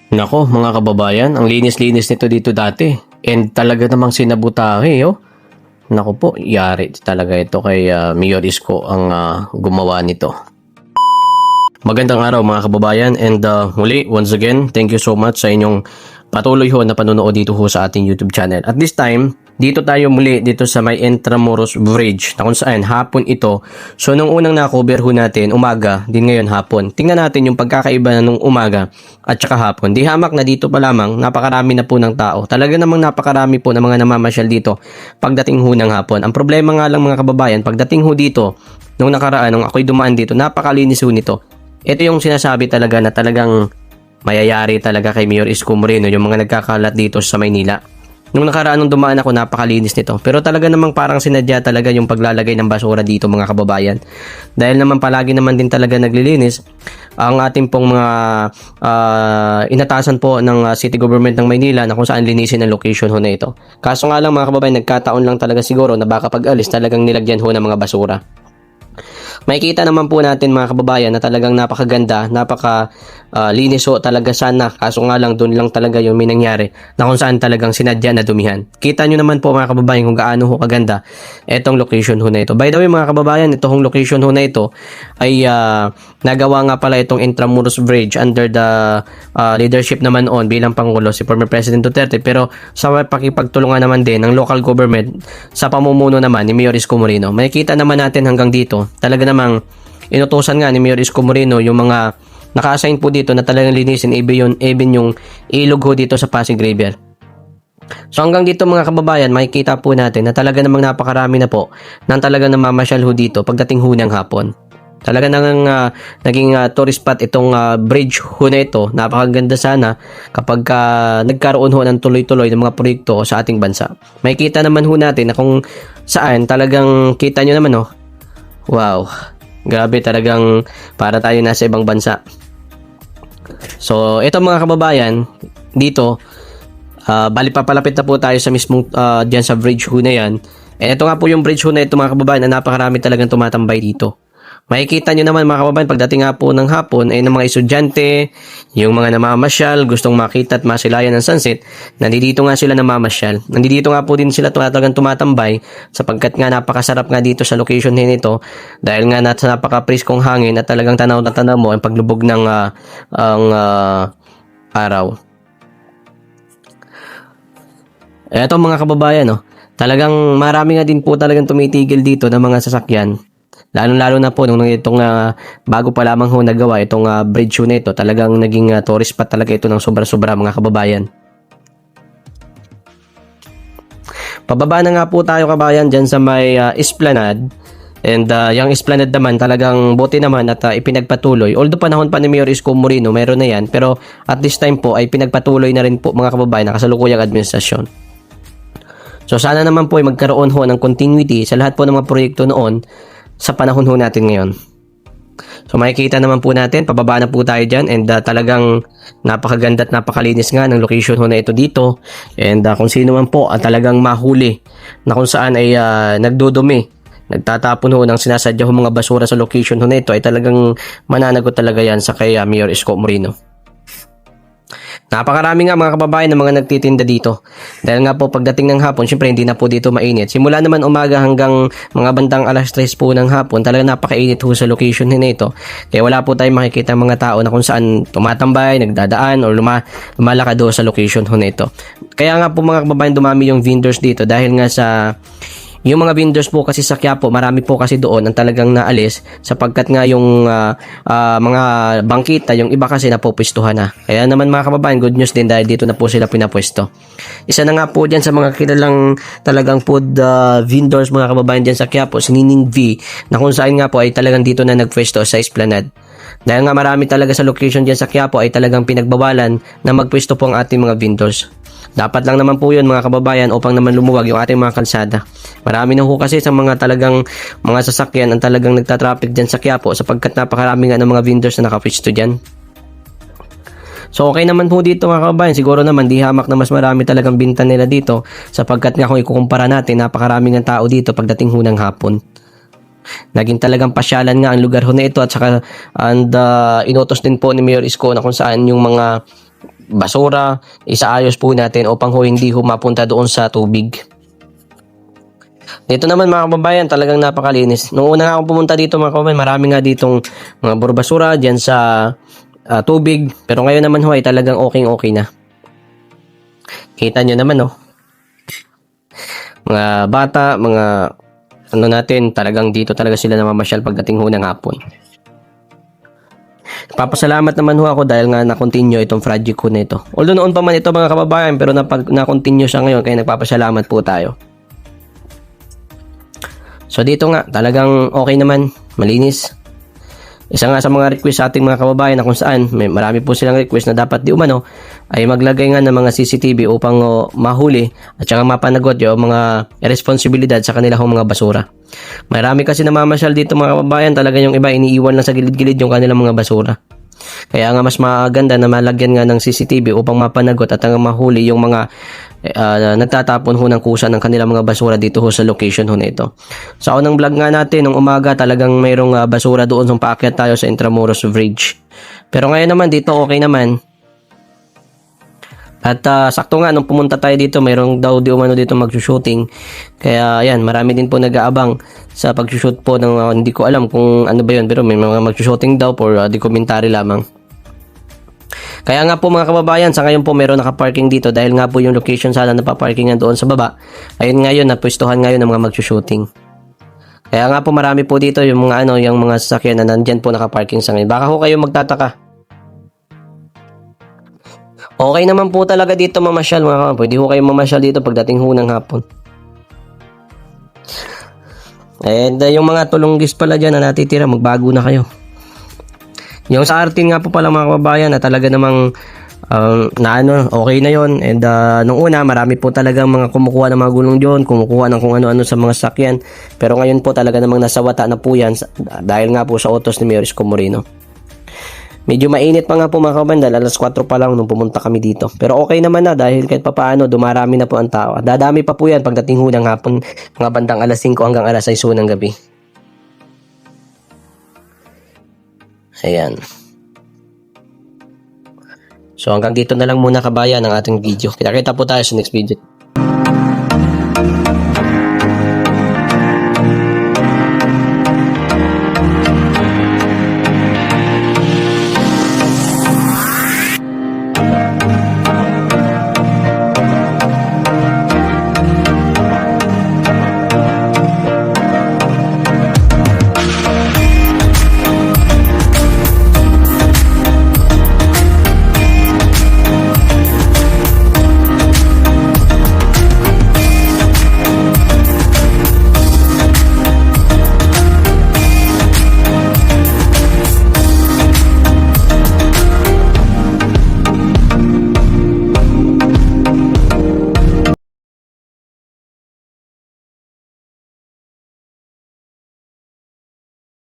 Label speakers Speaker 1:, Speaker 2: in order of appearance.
Speaker 1: Nako mga kababayan, ang linis-linis nito dito dati. And talaga namang sinabutahe, oh. Nako po, yari talaga ito kay Mayor Isko ang gumawa nito. Magandang araw mga kababayan, and muli, once again, thank you so much sa inyong patuloy ho na panonood dito ho sa ating YouTube channel. At this time, dito tayo muli dito sa may Intramuros Bridge na kung saan hapon ito. So nung unang na-cover ho natin, umaga, din ngayon hapon. Tingnan natin yung pagkakaiba na nung umaga at saka hapon. Di hamak na dito pa lamang, napakarami na po ng tao. Talaga namang napakarami po ng mga namamasyal dito pagdating ho ng hapon. Ang problema nga lang mga kababayan, pagdating ho dito, nung nakaraan, nung ako'y dumaan dito, napakalinis ho nito. Ito yung sinasabi talaga na talagang mayayari talaga kay Mayor Isko Moreno, yung mga nagkakalat dito sa Maynila. Nung nakaraan nung dumaan ako, napakalinis nito. Pero talaga namang parang sinadya talaga yung paglalagay ng basura dito mga kababayan. Dahil naman palagi naman din talaga naglilinis ang ating pong mga inatasan po ng City Government ng Maynila na kung saan linisin ang location ho na ito. Kaso nga lang mga kababayan, nagkataon lang talaga siguro na baka pag alis talagang nilagyan ho ng mga basura. Makikita naman po natin mga kababayan na talagang napakaganda, linis ho talaga sana. Kaso nga lang doon lang talaga yung may nangyari na kung saan talagang sinadya na dumihan. Kita nyo naman po mga kababayan kung gaano ho kaganda itong location ho na ito. By the way mga kababayan, itong location ho na ito ay nagawa nga pala itong Intramuros Bridge under the leadership naman bilang Pangulo si former President Duterte, pero sa pakipagtulungan naman din ng local government sa pamumuno naman ni Mayor Isko Moreno. Makikita naman natin hanggang dito talaga namang inutusan nga ni Mayor Isko Moreno yung mga naka-assign po dito na talagang linisin even yung ilog ho dito sa Pasig River. So hanggang dito mga kababayan, makikita po natin na talaga namang napakarami na po nang talagang namamasyal ho dito pagdating ho ng hapon. Talaga nang naging tourist spot itong bridge ho na ito. Napakaganda sana kapag nagkaroon ho ng tuloy-tuloy ng mga proyekto sa ating bansa. Makikita naman ho natin na kung saan talagang kita nyo naman wow, grabe talagang para tayo nasa ibang bansa. So ito mga kababayan, dito bali papalapit na po tayo sa mismong dyan sa bridge ho na yan. And ito nga po yung bridge ho na ito mga kababayan na napakarami talagang tumatambay dito. Makikita nyo naman mga kababayan pagdating nga po ng hapon ay ng mga estudyante, yung mga namamasyal, gustong makita at masilayan ng sunset, nandito nga sila namamasyal. Nandito nga po din sila talagang tumatambay sapagkat nga napakasarap nga dito sa location nito dahil nga nasa napaka-priskong hangin at talagang tanaw na tanaw mo ang paglubog ng araw. Eto mga kababayan, talagang marami nga din po talagang tumitigil dito ng mga sasakyan. Lalo na po nung itong bago pa lamang ho nagawa itong bridge ho na ito, talagang naging tourist spot talaga ito ng sobra-sobra mga kababayan. Pababa na nga po tayo kabayan dyan sa may Esplanade. And yung Esplanade naman talagang buti naman at ipinagpatuloy. Although panahon pa ni Mayor Isko Moreno, meron na yan. Pero at this time po ay pinagpatuloy na rin po mga kababayan na kasalukuyang administrasyon. So sana naman po ay magkaroon ho ng continuity sa lahat po ng mga proyekto noon sa panahon ho natin ngayon. So makikita naman po natin, pababa na po tayo dyan and talagang napakaganda at napakalinis nga ng location ho na ito dito. And kung sino man po talagang mahuli na kung saan ay nagdudumi, nagtatapon ho ng sinasadya ho mga basura sa location ho na ito ay talagang mananagot talaga yan sa kay Mayor Isko Moreno. Napakarami nga mga kababayan ng mga nagtitinda dito. Dahil nga po pagdating ng hapon, syempre hindi na po dito mainit. Simula naman umaga hanggang mga bandang alas 3 po ng hapon, talaga napakainit ho sa location nito. Kaya wala po tayong makikita mga tao na kung saan tumatambay, nagdadaan, o lumalakad ho sa location ho nito. Kaya nga po mga kababayan, dumami yung vendors dito dahil nga sa yung mga vendors po kasi sa Quiapo, marami po kasi doon ang talagang naalis sapagkat nga yung mga bangkita, yung iba kasi napupwestuhan na. Kaya naman mga kababayan, good news din dahil dito na po sila pinapwesto. Isa na nga po dyan sa mga kilalang talagang food vendors mga kababayan dyan sa Quiapo, si Nining V, na kung saan nga po ay talagang dito na nagpwesto sa Esplanade. Dahil nga marami talaga sa location dyan sa Quiapo ay talagang pinagbawalan na magpwesto po ang ating mga vendors. Dapat lang naman po yun mga kababayan upang naman lumuwag yung ating mga kalsada. Marami na ho kasi sa mga talagang mga sasakyan ang talagang nagtatraffic dyan sa Quiapo sapagkat napakarami nga ng mga vendors na nakapwesto dyan. So okay naman po dito mga kababayan, siguro naman di hamak na mas marami talagang binta nila dito sapagkat nga kung ikukumpara natin, napakarami ng tao dito pagdating ho ng hapon. Naging talagang pasyalan nga ang lugar ho na ito at saka inutos din po ni Mayor Isko na kung saan yung mga basura, isaayos po natin upang ho hindi ho mapunta doon sa tubig. Dito naman mga kababayan, talagang napakalinis. Nung una nga akong pumunta dito mga kababayan, marami nga ditong mga basura dyan sa tubig. Pero ngayon naman ho ay talagang okay na. Kita nyo naman oh. Mga bata, mga ano natin, talagang dito talaga sila namamasyal pagdating ho ng hapon. Papasalamat naman ho ako dahil nga na-continue itong project ko na ito. Although noon pa man ito mga kababayan, pero na-continue siya ngayon kaya nagpapasalamat po tayo. So dito nga, talagang okay naman, malinis. Isa nga sa mga request sa ating mga kababayan na kung saan marami po silang request na dapat di umano ay maglagay nga ng mga CCTV upang mahuli at saka mapanagot yung mga responsibilidad sa kanilang mga basura. Marami kasi namamasyal dito mga kababayan, talaga yung iba iniiwan lang sa gilid-gilid yung kanilang mga basura. Kaya nga mas maganda na malagyan nga ng CCTV upang mapanagot at mahuli yung mga nagtatapon ho ng kusa ng kanilang mga basura dito ho sa location ho na ito. Sa unang vlog nga natin, nung umaga talagang mayroong basura doon nung paakyat tayo sa Intramuros Bridge. Pero ngayon naman dito okay naman. At sakto nga nung pumunta tayo dito, mayroong daw di umano dito mag-shooting. Kaya ayan, marami din po nag-aabang sa pag-shoot po ng hindi ko alam kung ano ba yun, pero may mga mag-shooting daw for documentary lamang. Kaya nga po mga kababayan, sa ngayon po meron naka-parking dito dahil nga po yung location sana na pa-parkingan doon sa baba. Ayun ngayon, napwestuhan ngayon ng mga mag-shooting. Kaya nga po marami po dito yung mga yung mga sasakyan na nandyan po naka-parking sa ngayon. Baka ho kayo magtataka. Okay naman po talaga dito mamasyal mga kababayan. Pwede ho kayo mamasyal dito pagdating ho ng hapon. And yung mga tulunggis pala dyan na natitira, magbago na kayo. Yung sa Artin nga po pala mga kababayan na talaga namang okay na yon. And nung una marami po talagang mga kumukuha ng mga gulong doon, kumukuha ng kung ano-ano sa mga sakyan. Pero ngayon po talaga namang nasawata na po yan dahil nga po sa utos ni Mayor Isko Moreno. Medyo mainit pa nga po mga kababayan dahil alas 4 pa lang nung pumunta kami dito. Pero okay naman na dahil kahit papaano dumarami na po ang tao. Dadami pa po yan pagdating ho ng hapon, mga bandang alas 5 hanggang alas 6 ng gabi. Ayan. So hanggang dito na lang muna kabayan ang ating video. Kita-kita po tayo sa next video.